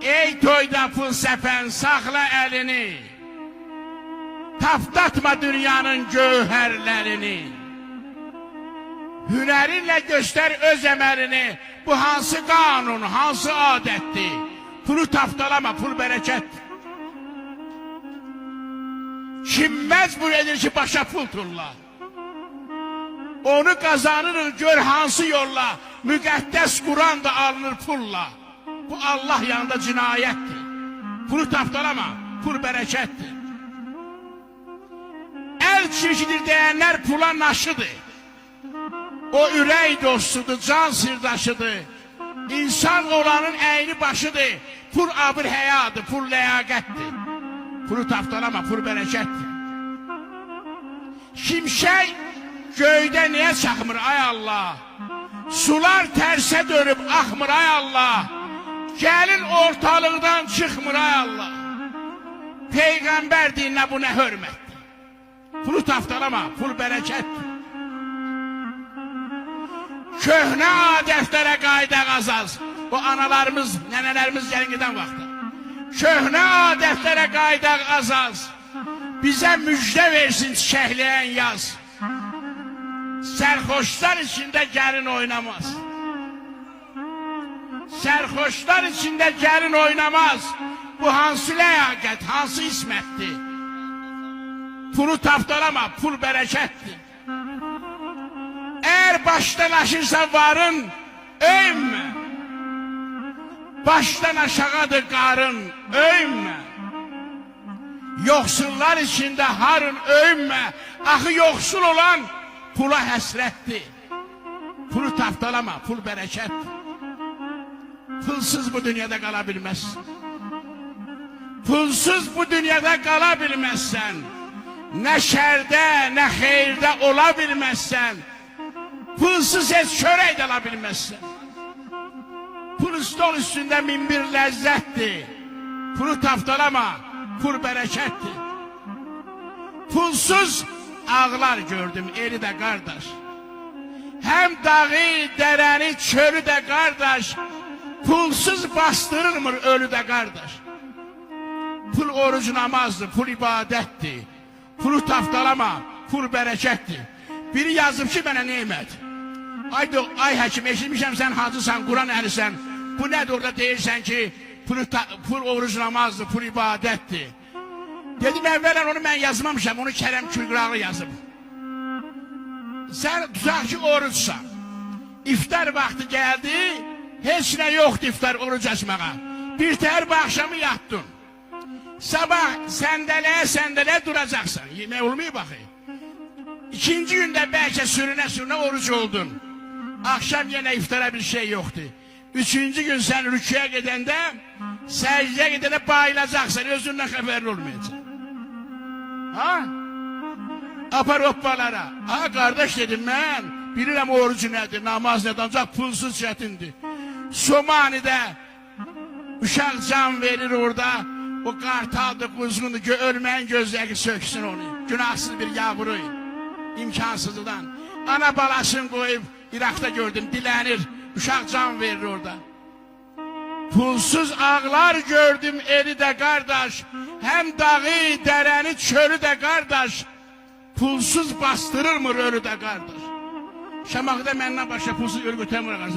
Ey toyda pul səpən saxla əlini, tapdatma dünyanın gövhərlərini. Hünərinlə göstər öz əməlini, bu hansı qanun, hansı adətdir? Pulu tapdalama, pul bərəkətdir. Kim məcbur edir ki, başa pul tulla? Onu qazanırıq, gör hansı yolla, müqəddəs Quran da alınır pulla. Bu Allah yanında cinayətdir. Pulu tapdalama, pul bərəkətdir. Əl çirkidir deyənlər pula naşıdır. O ürək dostudur, can sirdaşıdır. İnsan olanın əyni başıdır. Pul abır həyadır, pul ləyaqətdir. Pulu tapdalama, pul bərəkətdir. Şimşək göydə niyə çaxmır ay Allah? Sular tərsə dönüb axmır ay Allah. Gəlin ortalıqdan çıxmır ay Allah. Peyğəmbər dininə bu nə hörmətdir? Pulu tapdalama, pul bərəkətdir. Köhnə adətlərə qayda qazaz. O analarımız, nənələrimiz gəlin gedən vaxtda. Köhnə adətlərə qayda qazaz. Bizə müjdə versin çiçəkləyən yaz. Sərxoşlar içində gəlin oynamaz. Sərxoşlar içində gəlin oynamaz. Bu hansı ləyaqət, hansı ismətdir? Pulu tapdalama, pul bərəkətdir. Eğer baştan aşırsa varın, öyünme. Baştan aşağıdır qarın, öyünme. Yoxsullar içində harın, öyünme. Axı yoxsul olan pula həsrətdir. Pulu tapdalama, pul bərəkətdir. Pulsuz bu dünyada qala bilməzsən. Pulsuz bu dünyada qala bilməzsən. Nə şərdə, nə xeyirdə ola bilməzsən. Pulsuz heç çörək də ala bilməzsən. Pul stol üstündə min bir ləzzətdir. Pulu tapdalama, pul bərəkətdir. Pulsuz ağlar gördüm, eli də qardaş. Həm dağı, dərəni, çölü də qardaş. Pulsuz bastırırmır ölü də qardaş. Pul oruc namazdır, pul ibadətdir. Pulu tapdalama, pul bərəkətdir. Biri yazıb ki, mənə neymət? Ay həkim, eşitmişəm sən hacısan, Quran əlisən. Bu nədir orada deyirsən ki, pul oruc namazdır, pul ibadətdir. Dedim, əvvələn onu mən yazmamışam, onu Kərəm Külqıralı yazıb. Sən tutaq ki, orucsan. İftar vaxtı gəldi, heç nə yoxdur iftar oruc açmağa. Bir təhər bu axşamı yatdın. Sabah səndələyə duracaqsan. Yemək olmayı baxayım. İkinci gündə bəlkə sürünə oruc oldun. Akşam yenə iftara bir şey yoxdur. Üçüncü gün sən rüküyə gedəndə, səcdəyə gedəndə bayılacaqsan, özündən xəbərli olmayacaq. Ha? Apar hoppalara. Ha, qardaş dedim mən, bilirəm orucu nədir, namaz nədir, ancaq pulsuz çətindir. Somanidə uşaq can verir orada, o qartaldır, quzğundur, ölməyin gözləki söksün onu. Günahsız bir yavru, imkansızlıdan. Ana balasını qoyub, İraqda gördüm, dilənir, uşaq can verir orada. Pulsuz ağlar gördüm eli də qardaş, həm dağı, dərəni, çölü də qardaş. Pulsuz bastırırmır ölü də qardaş. Şamaqda məndən başqa pulsuz ölü götürmür qardaş.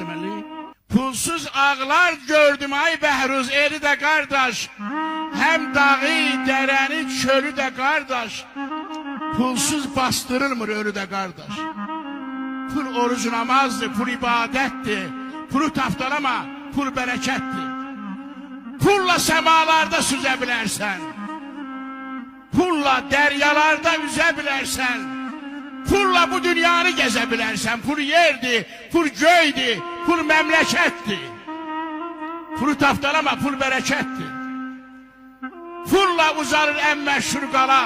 Pulsuz ağlar gördüm ay Bəhruz eli də qardaş, həm dağı, dərəni, çölü də qardaş. Pulsuz bastırırmır ölü də qardaş. Pul oruc namazdır, pul ibadətdir. Pulu tapdalama, pul bərəkətdir. Pulla səmalarda süzə bilərsən. Pulla dəryalarda üzə bilərsən. Pulla bu dünyanı gəzə bilərsən. Pul yerdir, pul göydür, pul məmləkətdir. Pulu tapdalama, pul bərəkətdir. Pulla uzanır ən məşhur qala.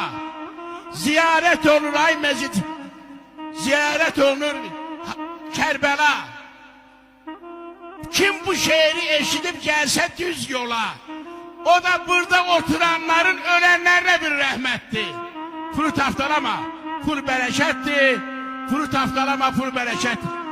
Ziyarət olur ay məcid. Ziyarət olunur Kərbəla. Kim bu şehri eşidib gəlsə düz yola, o da burada oturanların ölənlərlə bir rəhmətdir. Pulu tapdalama, pul bərəkətdir. Pulu tapdalama, pul bərəkətdir.